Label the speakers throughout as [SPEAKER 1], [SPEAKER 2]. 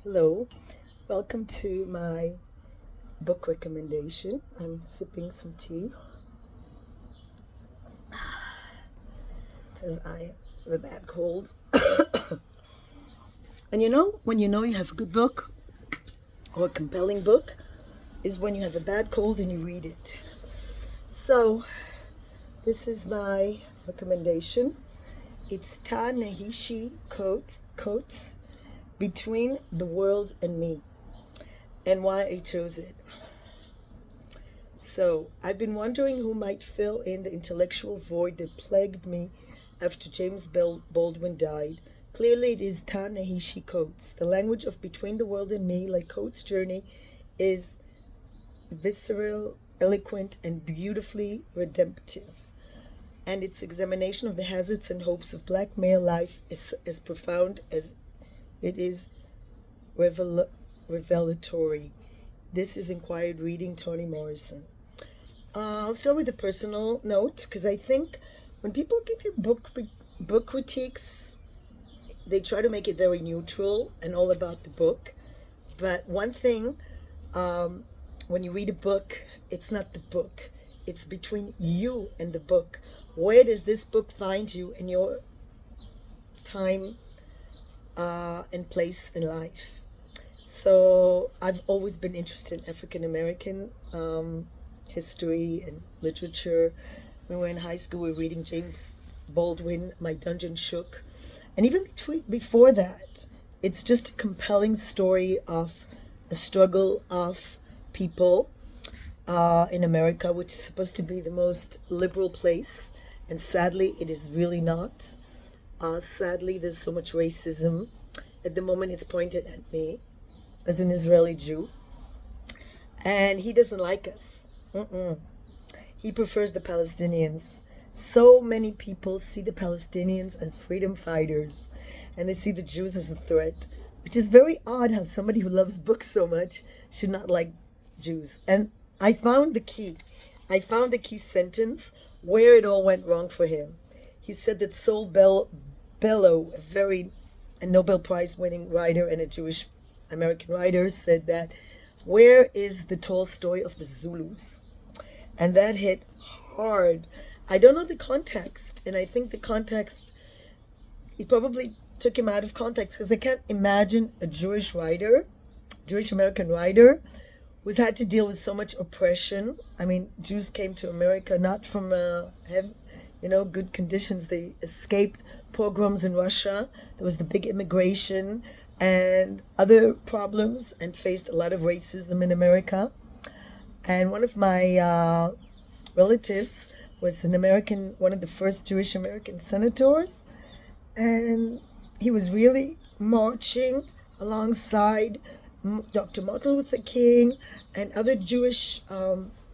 [SPEAKER 1] Hello, welcome to my book recommendation. I'm sipping some tea because I have a bad cold. And when you know you have a good book or a compelling book is when you have a bad cold and you read it. So, this is my recommendation. It's Ta-Nehisi Coates, Between the World and Me, and why I chose it. So, I've been wondering who might fill in the intellectual void that plagued me after James Baldwin died. Clearly, it is Ta-Nehisi Coates. The language of Between the World and Me, like Coates' journey, is visceral, eloquent, and beautifully redemptive. And its examination of the hazards and hopes of black male life is as profound as it is revelatory. This is Inquired Reading, Toni Morrison. I'll start with a personal note because I think when people give you book critiques, they try to make it very neutral and all about the book. But one thing, when you read a book, it's not the book. It's between you and the book. Where does this book find you in your time and place in life? So I've always been interested in African American history and literature. When we were in high school, we were reading James Baldwin, My Dungeon Shook. And even before that, it's just a compelling story of a struggle of people in America, which is supposed to be the most liberal place. And sadly, it is really not. Sadly, there's so much racism. At the moment, it's pointed at me as an Israeli Jew. And he doesn't like us. He prefers the Palestinians. So many people see the Palestinians as freedom fighters, and they see the Jews as a threat, which is very odd how somebody who loves books so much should not like Jews. And I found the key. I found the key sentence where it all went wrong for him. He said that Saul Bellow, a Nobel Prize winning writer and a Jewish American writer, said that, where is the Tolstoy of the Zulus? And that hit hard. I don't know the context, and I think the context, it probably took him out of context, because I can't imagine a Jewish American writer, who's had to deal with so much oppression. I mean, Jews came to America not from good conditions. They escaped pogroms in Russia. There was the big immigration and other problems, and faced a lot of racism in America. And one of my relatives was one of the first Jewish American senators, and he was really marching alongside Dr. Martin Luther King and other Jewish,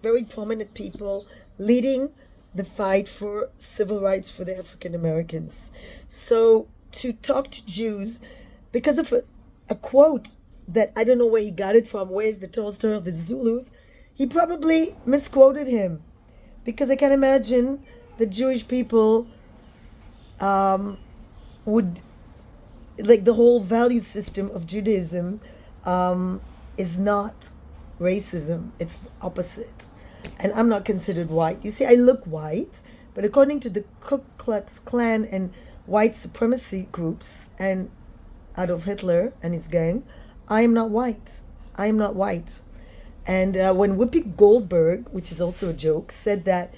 [SPEAKER 1] very prominent people, leading the fight for civil rights for the African Americans. So to talk to Jews, because of a quote that I don't know where he got it from, where's the Tolstoy of the Zulus, he probably misquoted him. Because I can imagine the Jewish people would, like, the whole value system of Judaism is not racism. It's the opposite. And I'm not considered white. You see, I look white, but according to the Ku Klux Klan and white supremacy groups and Adolf Hitler and his gang, I am not white. I am not white. And when Whoopi Goldberg, which is also a joke, said that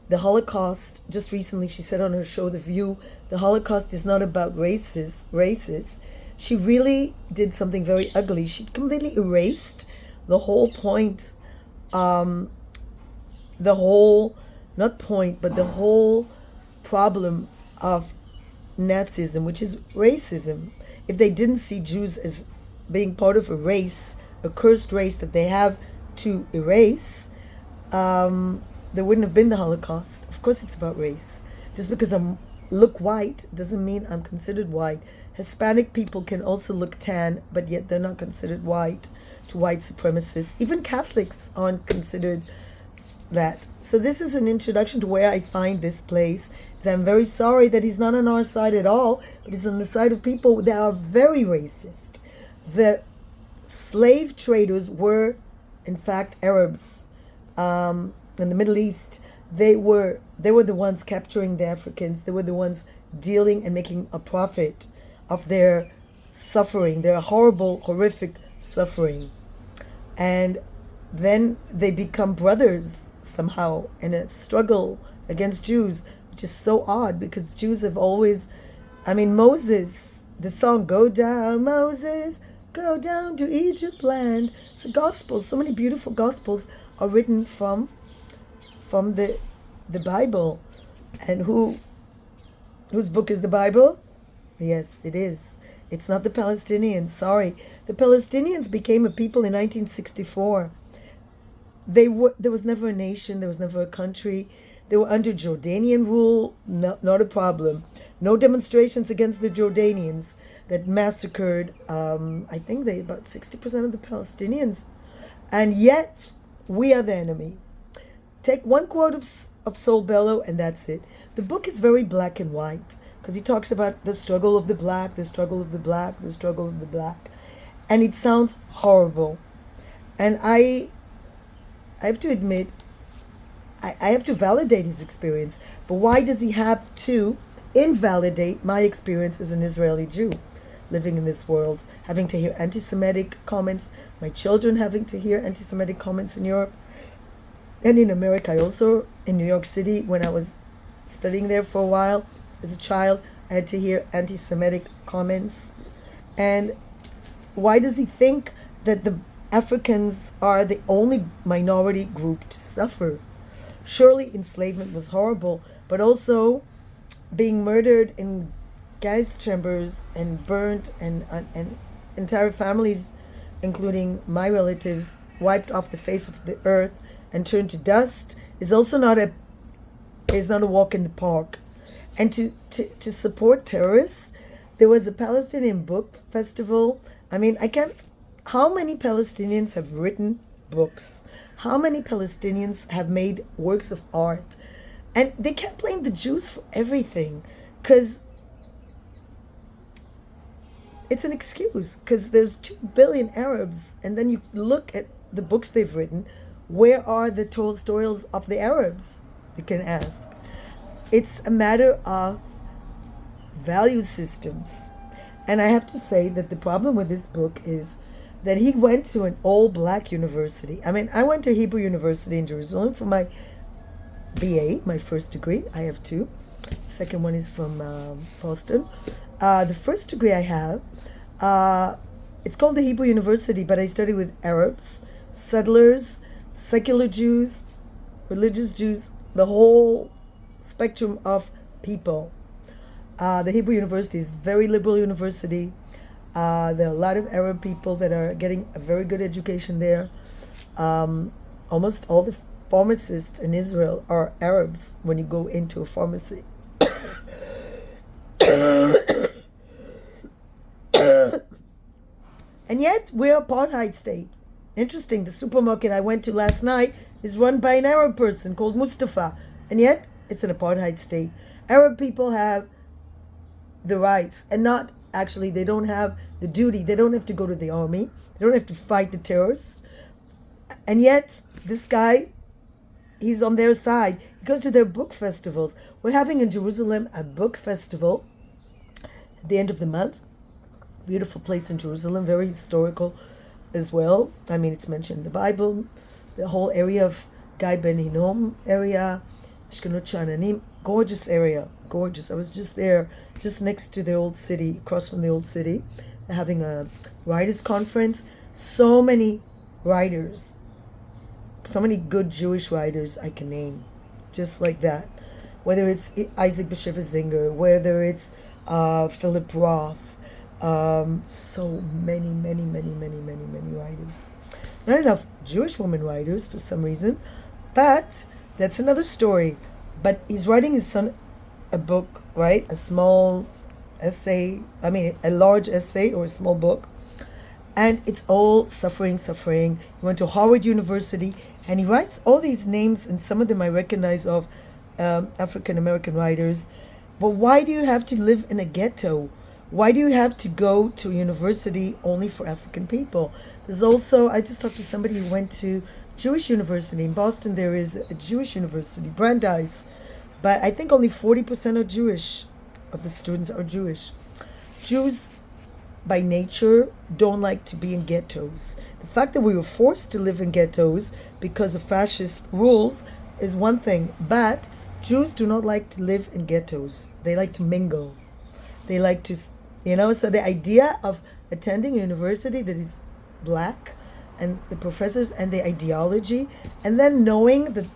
[SPEAKER 1] the Holocaust, just recently she said on her show, The View, the Holocaust is not about races, she really did something very ugly. She completely erased the whole point, the whole problem of Nazism, which is racism. If they didn't see Jews as being part of a race, a cursed race that they have to erase, there wouldn't have been the Holocaust. Of course it's about race. Just because I look white doesn't mean I'm considered white. Hispanic people can also look tan, but yet they're not considered white to white supremacists. Even Catholics aren't considered that. So this is an introduction to where I find this place. I'm very sorry that he's not on our side at all, but he's on the side of people that are very racist. The slave traders were, in fact, Arabs. In the Middle East, they were the ones capturing the Africans. They were the ones dealing and making a profit of their suffering, their horrible, horrific suffering. And then they become brothers somehow in a struggle against Jews, which is so odd because Jews have always, Moses, the song, "Go down, Moses, go down to Egypt land." It's a gospel. So many beautiful gospels are written from the Bible. And whose book is the Bible? Yes, it is. It's not the Palestinians. Sorry. The Palestinians became a people in 1964. There was never a nation. There was never a country. They were under Jordanian rule. Not a problem. No demonstrations against the Jordanians that massacred, I think about 60% of the Palestinians. And yet, we are the enemy. Take one quote of Saul Bellow, and that's it. The book is very black and white because he talks about the struggle of the black, the struggle of the black, the struggle of the black. And it sounds horrible. And I have to admit, I have to validate his experience. But why does he have to invalidate my experience as an Israeli Jew living in this world, having to hear anti-Semitic comments, my children having to hear anti-Semitic comments in Europe and in America? I also, in New York City, when I was studying there for a while as a child, I had to hear anti-Semitic comments. And why does he think that the Africans are the only minority group to suffer? Surely enslavement was horrible, but also being murdered in gas chambers and burnt, and entire families, including my relatives, wiped off the face of the earth and turned to dust, is also not a walk in the park. And to support terrorists, there was a Palestinian book festival. How many Palestinians have written books? How many Palestinians have made works of art? And they can't blame the Jews for everything, because it's an excuse, because there's 2 billion Arabs, and then you look at the books they've written. Where are the told stories of the Arabs? You can ask. It's a matter of value systems. And I have to say that the problem with this book is that he went to an all-black university. I went to Hebrew University in Jerusalem for my BA, my first degree. I have 2. The second one is from Boston. The first degree I have, it's called the Hebrew University, but I studied with Arabs, settlers, secular Jews, religious Jews, the whole spectrum of people. The Hebrew University is a very liberal university. There are a lot of Arab people that are getting a very good education there. Almost all the pharmacists in Israel are Arabs when you go into a pharmacy. And yet, we're an apartheid state. Interesting, the supermarket I went to last night is run by an Arab person called Mustafa. And yet, it's an apartheid state. Arab people have the rights, and not actually, they don't have the duty. They don't have to go to the army. They don't have to fight the terrorists. And yet, this guy, he's on their side. He goes to their book festivals. We're having in Jerusalem a book festival at the end of the month. Beautiful place in Jerusalem, very historical as well. It's mentioned in the Bible. The whole area of Gai Ben Hinnom area, Ashkenot Sha'ananim, gorgeous area, gorgeous. I was just there, just next to the old city, across from the old city. They're having a writers' conference. So many writers, so many good Jewish writers I can name, just like that. Whether it's Isaac Bashevis Singer, whether it's Philip Roth, so many writers. Not enough Jewish women writers for some reason, but that's another story. But he's writing his son a book, right? A small essay, a large essay or a small book. And it's all suffering. He went to Harvard University, and he writes all these names, and some of them I recognize of African American writers. But why do you have to live in a ghetto? Why do you have to go to a university only for African people? There's also, I just talked to somebody who went to Jewish university. In Boston, there is a Jewish university, Brandeis. But I think only 40% are Jewish, of the students are Jewish. Jews, by nature, don't like to be in ghettos. The fact that we were forced to live in ghettos because of fascist rules is one thing. But Jews do not like to live in ghettos. They like to mingle. They like to, so the idea of attending a university that is black and the professors and the ideology, and then knowing that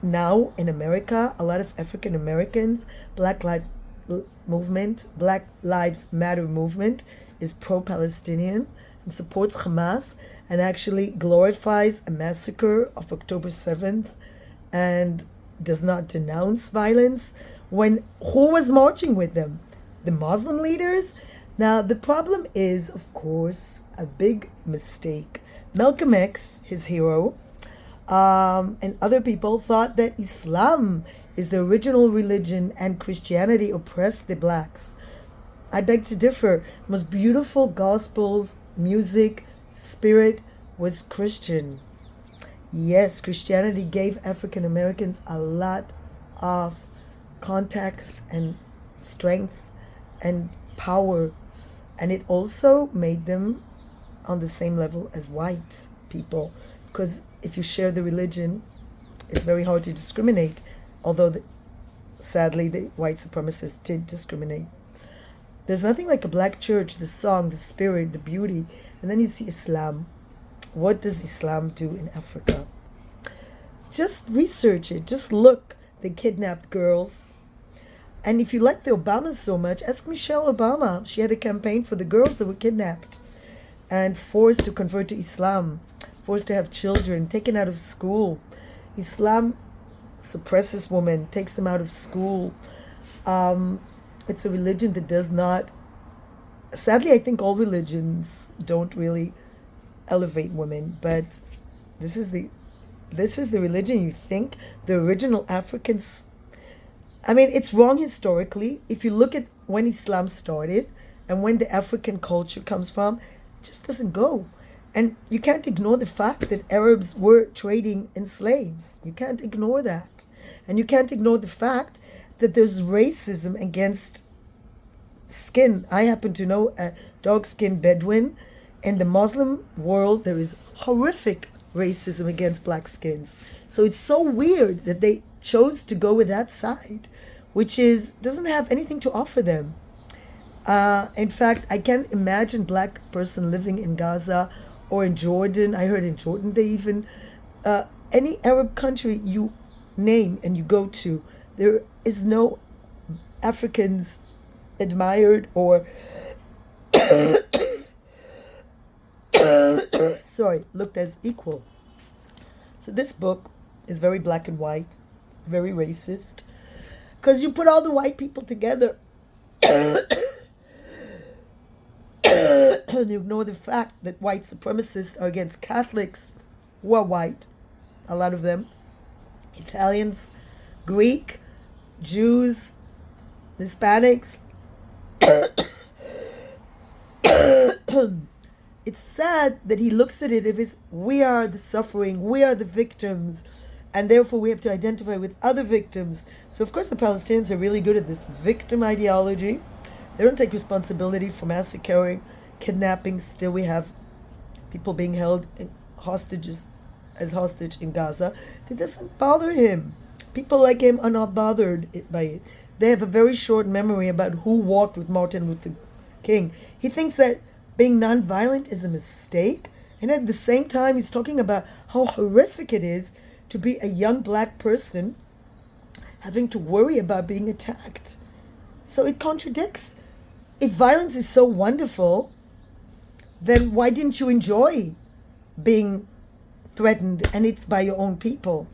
[SPEAKER 1] now in America, a lot of African Americans, Black Lives Matter movement is pro-Palestinian and supports Hamas and actually glorifies a massacre of October 7th and does not denounce violence. When who was marching with them? The Muslim leaders? Now, the problem is, of course, a big mistake. Malcolm X, his hero, and other people thought that Islam is the original religion and Christianity oppressed the blacks. I beg to differ. The most beautiful gospels, music, spirit was Christian. Yes, Christianity gave African Americans a lot of context and strength and power, and it also made them on the same level as white people, because if you share the religion, it's very hard to discriminate, although sadly the white supremacists did discriminate. There's nothing like a black church, the song, the spirit, the beauty, and then you see Islam. What does Islam do in Africa? Just research it, just look. They kidnapped girls. And if you like the Obamas so much, ask Michelle Obama. She had a campaign for the girls that were kidnapped and forced to convert to Islam, forced to have children, taken out of school. Islam suppresses women, takes them out of school. It's a religion that does not, sadly, I think all religions don't really elevate women, but this is the religion. You think the original Africans, I mean, it's wrong historically. If you look at when Islam started and when the African culture comes from, it just doesn't go. And you can't ignore the fact that Arabs were trading in slaves. You can't ignore that. And you can't ignore the fact that there's racism against skin. I happen to know a dark-skinned Bedouin. In the Muslim world, there is horrific racism against black skins. So it's so weird that they chose to go with that side, which doesn't have anything to offer them. In fact, I can't imagine black person living in Gaza or in Jordan. I heard in Jordan they even, any Arab country you name and you go to, there is no Africans admired or looked as equal. So this book is very black and white, very racist, because you put all the white people together and you ignore the fact that white supremacists are against Catholics who are white, a lot of them, Italians, Greek, Jews, Hispanics. It's sad that he looks at it as we are the suffering, we are the victims, and therefore we have to identify with other victims. So of course the Palestinians are really good at this victim ideology. They don't take responsibility for massacring, kidnapping. Still we have people being held as hostage in Gaza. It doesn't bother him. People like him are not bothered by it. They have a very short memory about who walked with Martin Luther King. He thinks that being nonviolent is a mistake, and at the same time he's talking about how horrific it is to be a young black person having to worry about being attacked. So it contradicts. If violence is so wonderful, then why didn't you enjoy being threatened, and it's by your own people?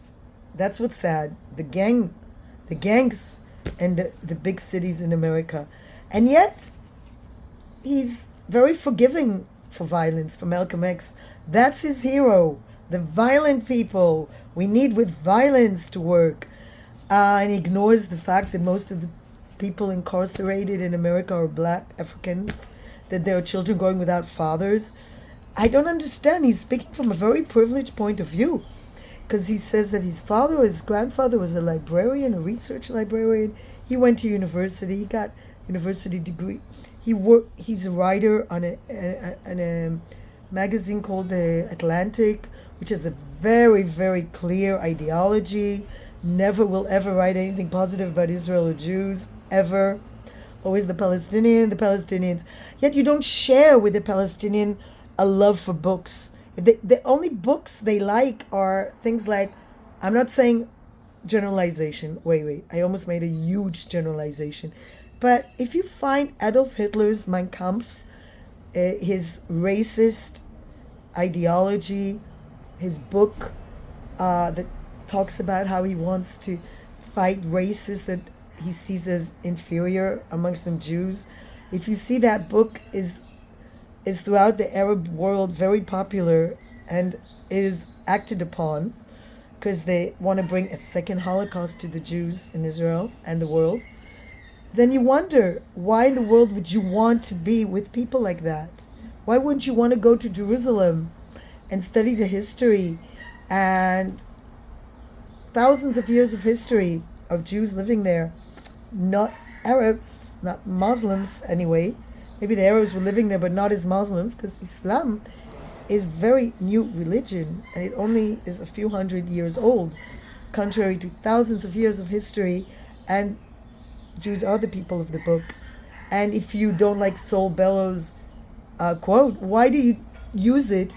[SPEAKER 1] That's what's sad. The gangs and the big cities in America. And yet he's very forgiving for violence, for Malcolm X. That's his hero. The violent people. We need with violence to work. And he ignores the fact that most of the people incarcerated in America are black Africans, that there are children growing without fathers. I don't understand. He's speaking from a very privileged point of view, because he says that his father, his grandfather was a librarian, a research librarian. He went to university. He got university degree. He's a writer on a magazine called The Atlantic, which has a very, very clear ideology. Never will ever write anything positive about Israel or Jews, ever. Always the Palestinians. Yet you don't share with the Palestinian a love for books. The only books they like are things like, I'm not saying generalization. Wait. I almost made a huge generalization. But if you find Adolf Hitler's Mein Kampf, his racist ideology, his book that talks about how he wants to fight races that he sees as inferior, amongst them Jews. If you see that book is throughout the Arab world very popular and is acted upon because they want to bring a second Holocaust to the Jews in Israel and the world, then you wonder, why in the world would you want to be with people like that? Why wouldn't you want to go to Jerusalem and study the history and thousands of years of history of Jews living there, not Arabs, not Muslims anyway. Maybe the Arabs were living there, but not as Muslims, because Islam is very new religion, and it only is a few hundred years old, contrary to thousands of years of history, and Jews are the people of the book. And if you don't like Saul Bellows' quote, why do you use it?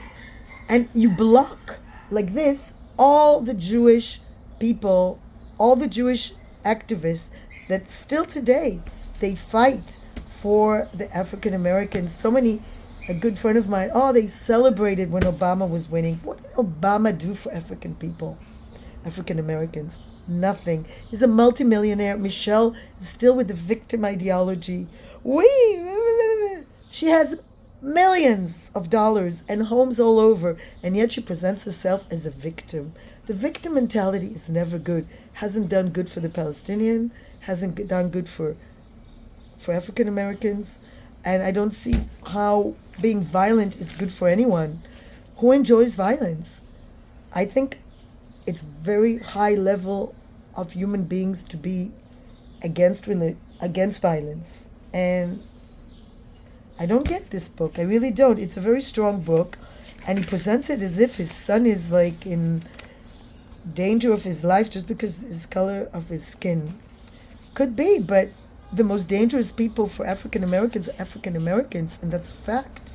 [SPEAKER 1] And you block, like this, all the Jewish people, all the Jewish activists that still today, they fight for the African Americans. So many, a good friend of mine, they celebrated when Obama was winning. What did Obama do for African people, African Americans? Nothing. He's a multimillionaire. Michelle is still with the victim ideology. She has millions of dollars and homes all over, and yet she presents herself as a victim. The victim mentality is never good. Hasn't done good for the Palestinian, hasn't done good for African Americans, and I don't see how being violent is good for anyone. Who enjoys violence? I think it's very high level of human beings to be against violence, and I don't get this book. I really don't. It's a very strong book, and he presents it as if his son is like in danger of his life just because of his color of his skin. Could be, but the most dangerous people for African Americans are African Americans, and that's a fact.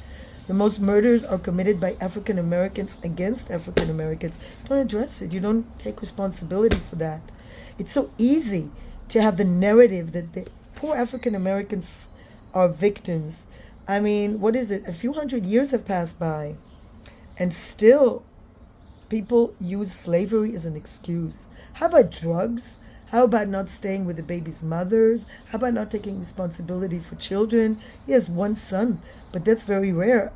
[SPEAKER 1] The most murders are committed by African Americans against African Americans. Don't address it. You don't take responsibility for that. It's so easy to have the narrative that the poor African Americans are victims. I mean, what is it? A few hundred years have passed by, and still people use slavery as an excuse. How about drugs? How about not staying with the baby's mothers? How about not taking responsibility for children? He has one son, but that's very rare.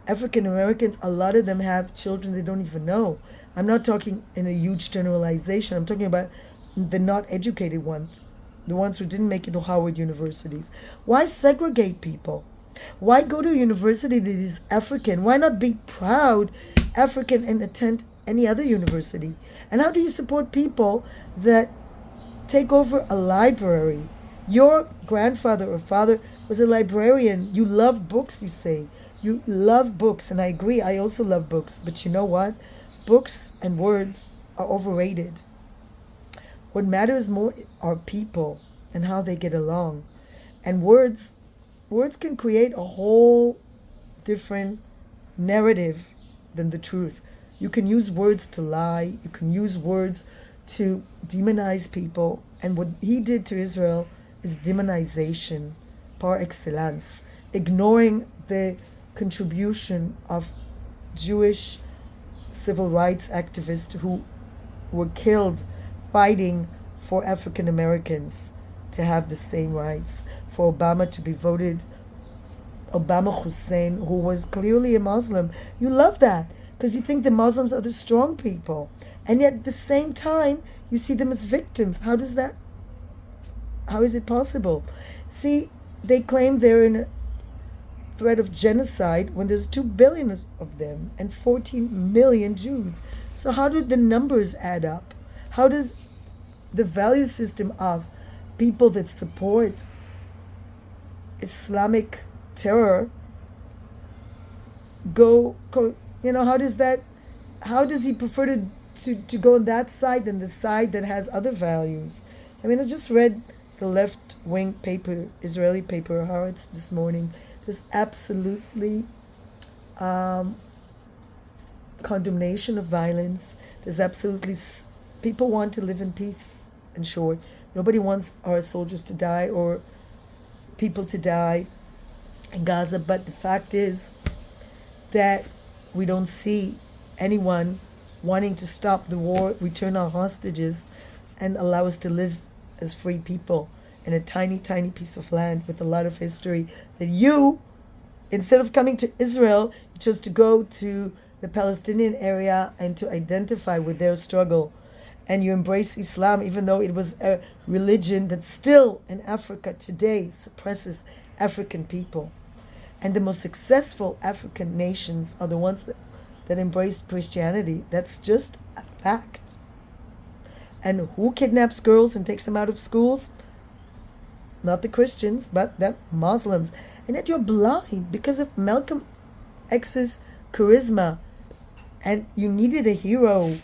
[SPEAKER 1] African Americans, a lot of them have children they don't even know. I'm not talking in a huge generalization. I'm talking about the not educated ones, the ones who didn't make it to Howard universities. Why segregate people? Why go to a university that is African? Why not be proud African and attend any other university? And how do you support people that take over a library? Your grandfather or father was a librarian. You love books, you say. You love books, and I agree, I also love books. But you know what? Books and words are overrated. What matters more are people and how they get along. And words can create a whole different narrative than the truth. You can use words to lie. You can use words to demonize people. And what he did to Israel is demonization par excellence, ignoring the contribution of Jewish civil rights activists who were killed fighting for African Americans to have the same rights, for Obama to be voted, Obama Hussein, who was clearly a Muslim. You love that because you think the Muslims are the strong people, and yet at the same time you see them as victims. How How is it possible? See, they claim they're in a threat of genocide when there's 2 billion of them and 14 million Jews. So how do the numbers add up? How does the value system of people that support Islamic terror how does he prefer to go on that side than the side that has other values? I mean, I just read the left-wing paper, Israeli paper, Haaretz, this morning. There's absolutely condemnation of violence. There's absolutely people want to live in peace. In short, nobody wants our soldiers to die or people to die in Gaza. But the fact is that we don't see anyone wanting to stop the war, return our hostages, and allow us to live as free people in a tiny, tiny piece of land with a lot of history. That you, instead of coming to Israel, you chose to go to the Palestinian area and to identify with their struggle. And you embrace Islam, even though it was a religion that still in Africa today suppresses African people. And the most successful African nations are the ones that embraced Christianity. That's just a fact. And who kidnaps girls and takes them out of schools? Not the Christians, but the Muslims. And yet you're blind because of Malcolm X's charisma. And you needed a hero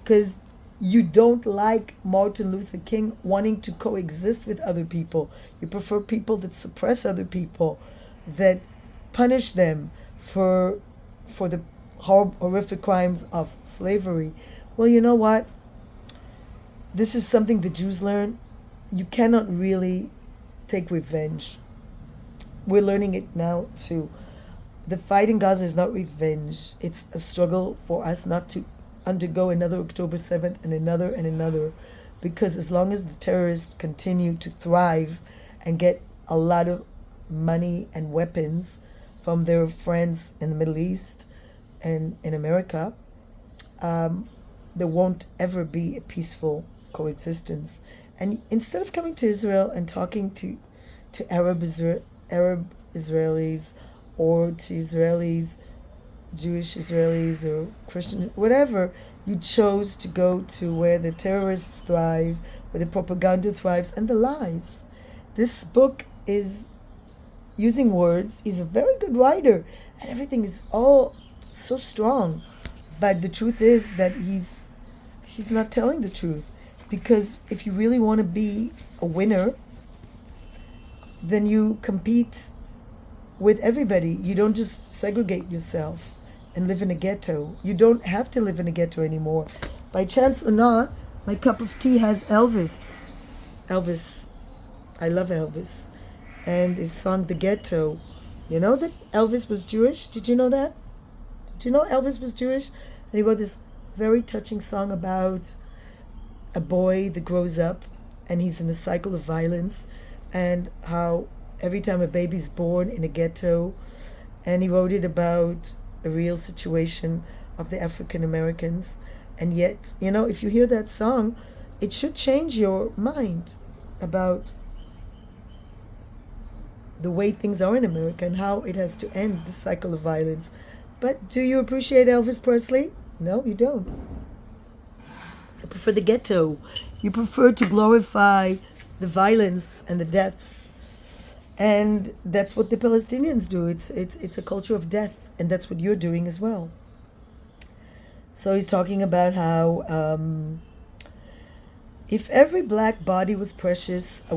[SPEAKER 1] because you don't like Martin Luther King wanting to coexist with other people. You prefer people that suppress other people, that punish them for the horrific crimes of slavery. Well, you know what? This is something the Jews learn. You cannot really take revenge. We're learning it now too. The fight in Gaza is not revenge. It's a struggle for us not to undergo another October 7th and another. Because as long as the terrorists continue to thrive and get a lot of money and weapons from their friends in the Middle East and in America, there won't ever be a peaceful coexistence. And instead of coming to Israel and talking to Arab Israelis or to Israelis, Jewish Israelis or Christian, whatever, you chose to go to where the terrorists thrive, where the propaganda thrives, and the lies. This book is using words. He's a very good writer, and everything is all so strong. But the truth is that he's not telling the truth. Because if you really want to be a winner, then you compete with everybody. You don't just segregate yourself and live in a ghetto. You don't have to live in a ghetto anymore. By chance or not, my cup of tea has Elvis. I love Elvis. And his song, The Ghetto. You know that Elvis was Jewish? Did you know that? Did you know Elvis was Jewish? And he wrote this very touching song about a boy that grows up and he's in a cycle of violence, and how every time a baby's born in a ghetto, and he wrote it about a real situation of the African Americans. And yet, if you hear that song, it should change your mind about the way things are in America and how it has to end the cycle of violence. But do you appreciate Elvis Presley? No, you don't. You prefer the ghetto. You prefer to glorify the violence and the deaths. And that's what the Palestinians do. It's a culture of death, and that's what you're doing as well. So he's talking about how if every black body was precious, a